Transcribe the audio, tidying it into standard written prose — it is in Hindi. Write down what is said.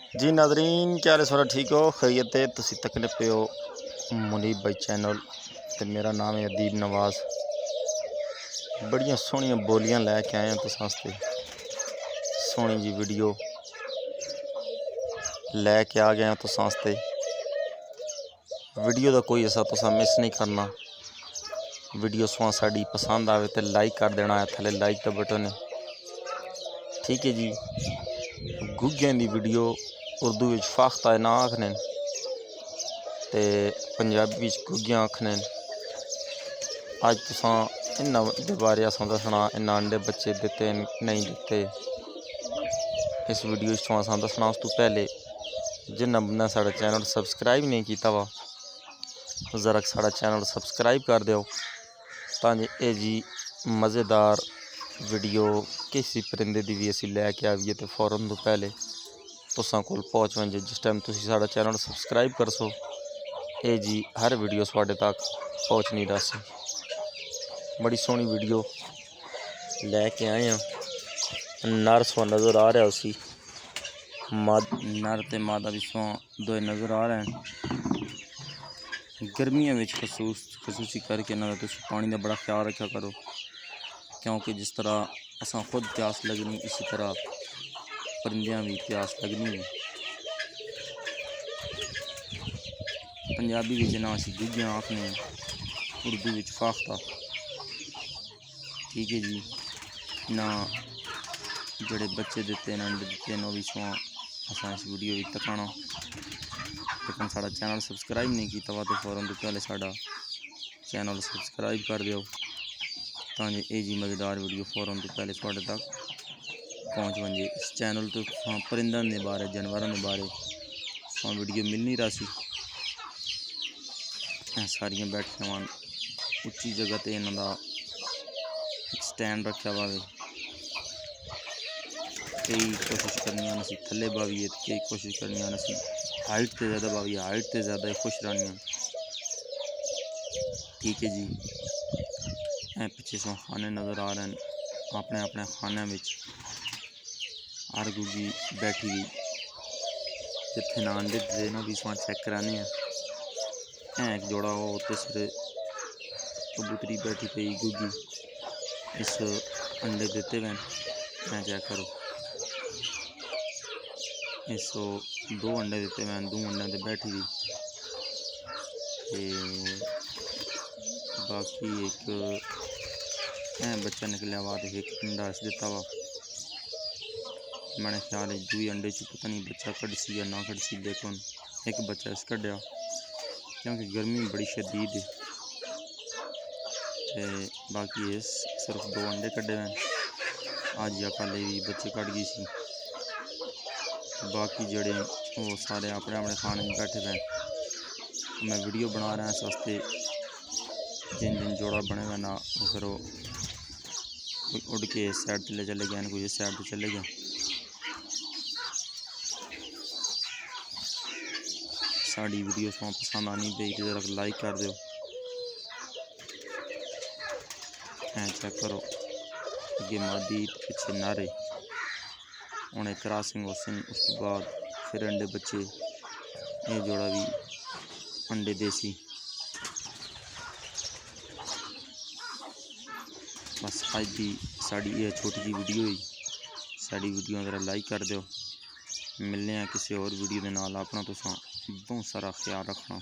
जी नाजरीन, क्या हाल है? ठीक हो? खैरियत है? तुसी तकने पे हो मुनीब भाई चैनल ते मेरा नाम है अदीब नवाज। बड़िया सोहनिया बोलियां लैके आए हैं तुस आस्ते, सोहनी जी वीडियो लैके आ गए हैं तुस आस्ते। वीडियो का कोई ऐसा तुसा मिस नहीं करना। वीडियो सुहा साड़ी पसंद आवे तो लाइक कर देना है, थले लाइक का बटन है, ठीक है जी। गुग्गें दी वीडियो उर्दू विच फाख्ता है ना आखने ते पंजाबी विच गुग्गियां आखने। अज तुसां इन्हां दे बारे असां दसना, इन्हां अंडे बच्चे दिते नहीं दिते इस वीडियो असां दसना। उस तो पहले जिन्ना बंदा साढ़ा चैनल सबसक्राइब नहीं किया वा ज़रा साढ़ा चैनल सबसक्राइब कर दो ताकि ये जी मज़ेदार वीडियो किसी परिंदे की भी असी लैके आइए तो फौरन तो पहले तुसां कोल पहुँच वंजे। जिस टाइम तुसी साढ़ा चैनल सबसक्राइब करसो ये जी हर वीडियो साढ़े तक पहुँचनी दस। बड़ी सोहनी वीडियो लैके आए हैं। नर सुहा नज़र आ रहा उसी नर ते मादा भी सुहा दोए नज़र आ रहे हैं। गर्मियों में खसूसी करके ना तो पानी का बड़ा ख्याल रखा करो, क्योंकि जिस तरह असा खुद प्यास लगनी इसी तरह परिंदियां भी प्यास लगनी है। पंजाबी विच ना असी गुग्गियां आखने, उर्दू विच फाख्ता, ठीक है जी। ना जड़े बच्चे दिते हैं अंडे दिते हैं भी सुहा असा इस वीडियो भी तकाना। लेकिन साढ़ा चैनल सबसक्राइब नहीं किया वा तो फौरन तो पहले साढ़ा चैनल सबसक्राइब कर दो ताकि ये जी मज़ेदार वीडियो फौरन तो पहले थोड़े तक पहुँच वंजे। इस चैनल तो परिंदों के बारे जानवरों के बारे वीडियो मिल नहीं रहा सी। सारिया बैठिया वन उच्ची जगह ते इन्हों का स्टैंड रखा हुआ है। कई कोशिश करनी असी थले बावीए, कई कोशिश करनी असी हाइट से ज़्यादा बावीए, हाइट से ज़्यादा खुश रहनी, ठीक है जी। पिछे सो खाने नज़र आ रहे हैं, अपने अपने खाने में हर गुगी बैठी हुई जिथे ना अंडे दे ना भी सुहा चेक कराने हैं। एक जोड़ा वो तीसरे कबूतरी बैठी पई गुगी इस अंडे देते हुए मैं चेक करो। इस दो अंडे देते हुए दो अंडे से बैठी हुई बाकी एक बच्चा निकलिया वा तो एक अंडा इस दिता वा। मैंने ख्याल है दुई अंडे च पता नहीं बच्चा कड़ सी या ना कड़ सी, लेकिन एक बच्चा इस कढ़िया क्योंकि गर्मी बड़ी शदीद है। बाकी इस सिर्फ दो अंडे कढ़े हैं, आज या कल भी बच्चे कढ़ गई सी। बाकी जड़े वो सारे अपने अपने खाने में बैठे हुए। मैं वीडियो बना रहा इस वास्ते जिन जिन जोड़ा बने हुए ना वो फिर कोई उड़ के इस साइड ले चले गए, कोई इस साइड पर चले गए। साड़ी वीडियो सुहा पसंद आनी पई तो जरा लाइक कर दो। चेक करो अगे मादी पिछे नारे उन्हें क्रॉसिंग हो सन, उस तो बाद फिर अंडे बच्चे ये जोड़ा भी अंडे देसी। बस आज की साड़ी ये छोटी जी वीडियो हुई, साड़ी वीडियो जरा लाइक कर दो। मिलने हैं किसी और वीडियो के नाल। अपना तुसां बहुत सारा ख्याल रखना।